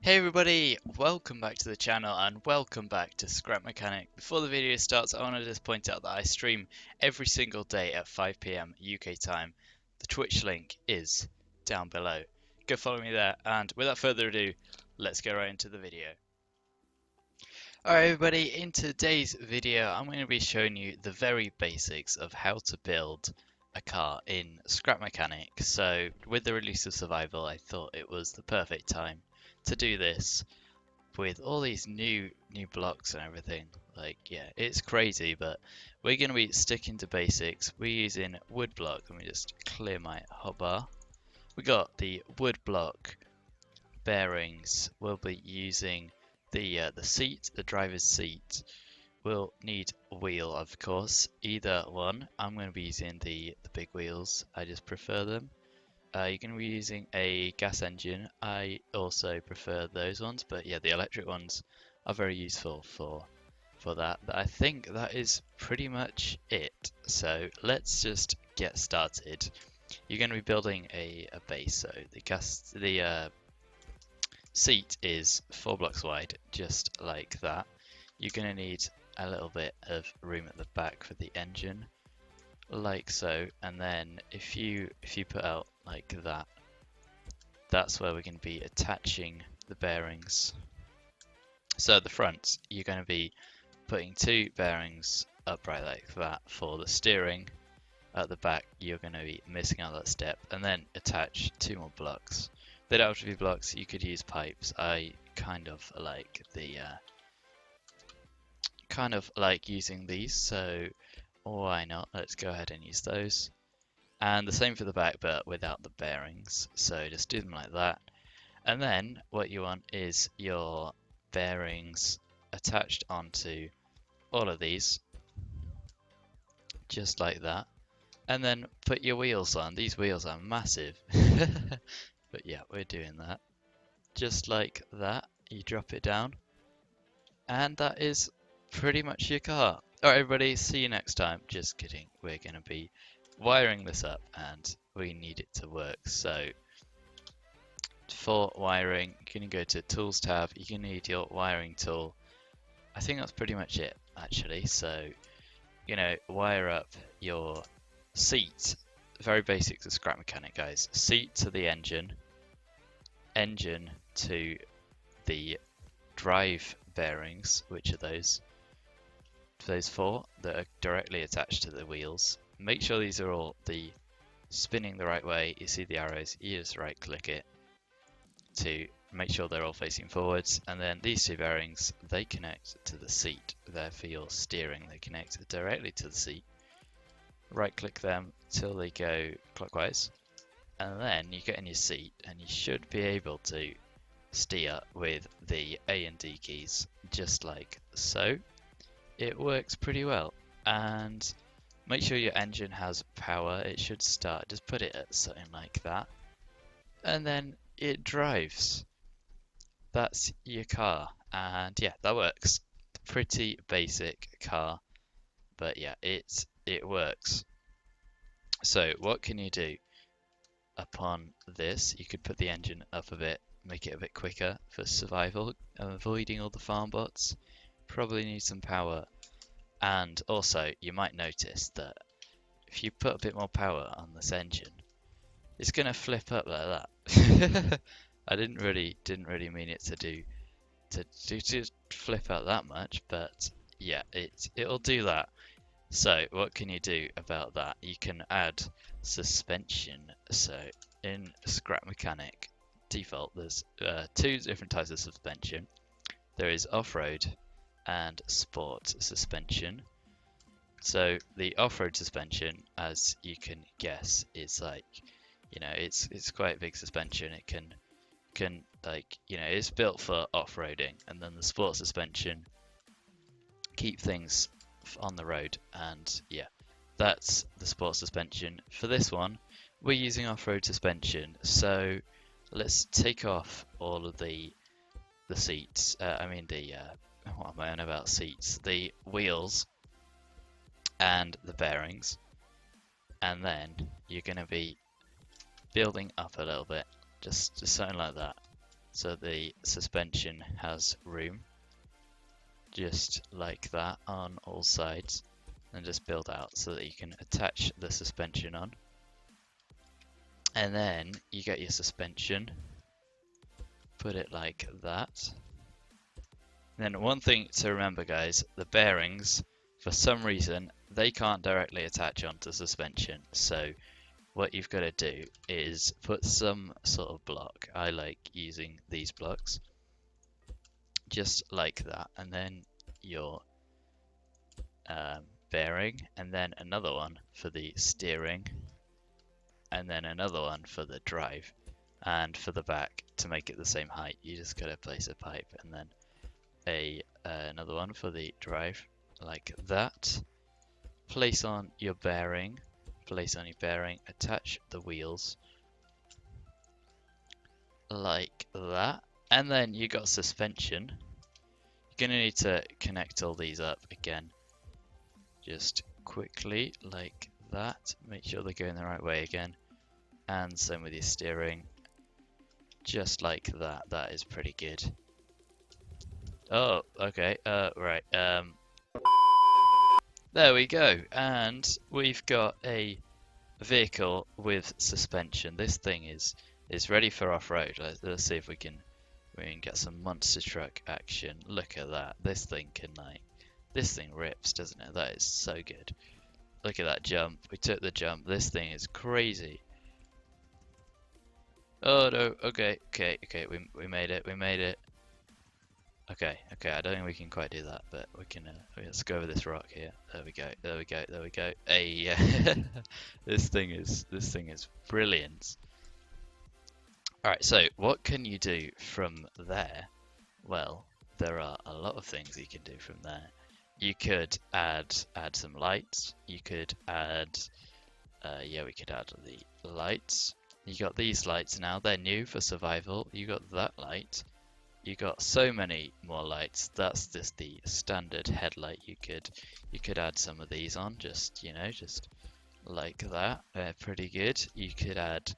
Hey everybody, welcome back to the channel and welcome back to Scrap Mechanic. Before the video starts, I want to just point out that I stream every single day at 5 PM UK time. The Twitch link is down below. Go follow me there, and without further ado, let's get right into the video. Alright everybody, in today's video I'm going to be showing you the very basics of how to build a car in Scrap Mechanic. So with the release of Survival, I thought it was the perfect time to do this with all these new blocks and everything. Like, yeah, it's crazy, but we're going to be sticking to basics. We're using wood block. Let me just clear my hotbar. We got the wood block bearings. We'll be using the seat, the driver's seat. We'll need a wheel, of course, either one. I'm going to be using the big wheels. I just prefer them. You're going to be using a gas engine. I also prefer those ones, but yeah, the electric ones are very useful for that. But I think that is pretty much it. So let's just get started. You're going to be building a base. So the seat is 4 blocks wide, just like that. You're going to need a little bit of room at the back for the engine, like so. And then if you put out like that, that's where we're going to be attaching the bearings. So at the front, you're going to be putting 2 bearings upright like that for the steering. At the back, you're going to be missing out that step, and then attach 2 more blocks. They don't have to be blocks, you could use pipes. I kind of like using these, so why not? Let's go ahead and use those. And the same for the back, but without the bearings. So just do them like that. And then what you want is your bearings attached onto all of these, just like that. And then put your wheels on. These wheels are massive. But yeah, we're doing that. Just like that. You drop it down. And that is pretty much your car. Alright everybody, see you next time. Just kidding. We're going to be wiring this up and we need it to work. So for wiring, you're going to go to Tools tab. You're going to need your wiring tool. I think that's pretty much it, actually. So, wire up your seat. Very basics of Scrap Mechanic, guys. Seat to the engine. Engine to the drive bearings, which are those 4 that are directly attached to the wheels. Make sure these are all spinning the right way. You see the arrows, you just right click it to make sure they're all facing forwards, and then these 2 bearings, they connect to the seat. They're for your steering. They connect directly to the seat. Right click them till they go clockwise, and then you get in your seat and you should be able to steer with the A and D keys, just like so. It works pretty well. And make sure your engine has power. It should start. Just put it at something like that, and then it drives. That's your car, and yeah, that works. Pretty basic car, but yeah, it works. So what can you do upon this? You could put the engine up a bit, make it a bit quicker for survival, avoiding all the farm bots. Probably need some power, and also you might notice that if you put a bit more power on this engine, it's gonna flip up like that. I didn't really mean it to flip out that much, but yeah, it'll do that. So what can you do about that? You can add suspension. So in Scrap Mechanic default, there's 2 different types of suspension. There is off-road and sport suspension. So the off-road suspension, as you can guess, is like, it's quite a big suspension. It can it's built for off-roading, and then the sport suspension keep things on the road. And yeah, that's the sport suspension. For this one, we're using off-road suspension. So let's take off all of the seats. What am I on about seats? The wheels and the bearings, and then you're going to be building up a little bit, just something like that. so the suspension has room, just like that on all sides, and just build out so that you can attach the suspension on. And then you get your suspension, put it like that. And then one thing to remember, guys, the bearings, for some reason, they can't directly attach onto suspension. So what you've got to do is put some sort of block. I like using these blocks, just like that, and then your bearing, and then another one for the steering, and then another one for the drive. And for the back, to make it the same height, you just got to place a pipe, and then another one for the drive, like that. Place on your bearing, attach the wheels like that, and then you got suspension. You're gonna need to connect all these up again, just quickly like that. Make sure they're going the right way again, and same with your steering, just like that. That is pretty good. Oh, okay, right, there we go, and we've got a vehicle with suspension. This thing is ready for off-road. Let's see if we can get some monster truck action. Look at that. This thing rips, doesn't it? That is so good. Look at that jump. We took the jump. This thing is crazy. Oh no. Okay. We made it. Okay, I don't think we can quite do that, but we can. Let's go over this rock here. There we go. Hey, this thing is brilliant. All right, so what can you do from there? Well, there are a lot of things you can do from there. You could add some lights. You could add, we could add the lights. You got these lights now. They're new for survival. You got that light. You got so many more lights. That's just the standard headlight. You could add some of these on, just like that. They're pretty good. You could add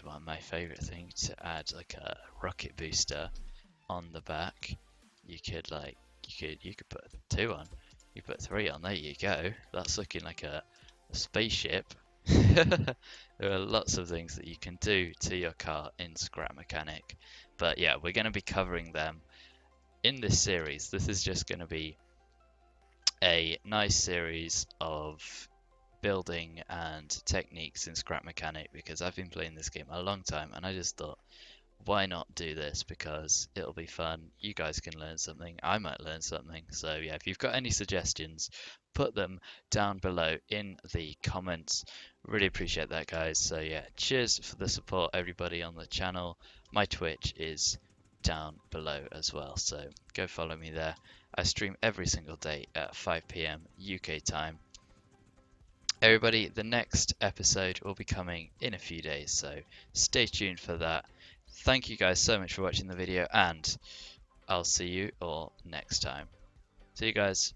one of my favorite things, to add like a rocket booster on the back. You could put 2 on. You put 3 on. There you go. That's looking like a spaceship. There are lots of things that you can do to your car in Scrap Mechanic. But yeah, we're going to be covering them in this series. This is just going to be a nice series of building and techniques in Scrap Mechanic, because I've been playing this game a long time and I just thought, why not do this? Because it'll be fun. You guys can learn something. I might learn something. So yeah, if you've got any suggestions, put them down below in the comments. Really appreciate that, guys. So yeah, cheers for the support, everybody on the channel. My Twitch is down below as well, so go follow me there. I stream every single day at 5 PM UK time. Everybody, the next episode will be coming in a few days, so stay tuned for that. Thank you guys so much for watching the video, and I'll see you all next time. See you guys.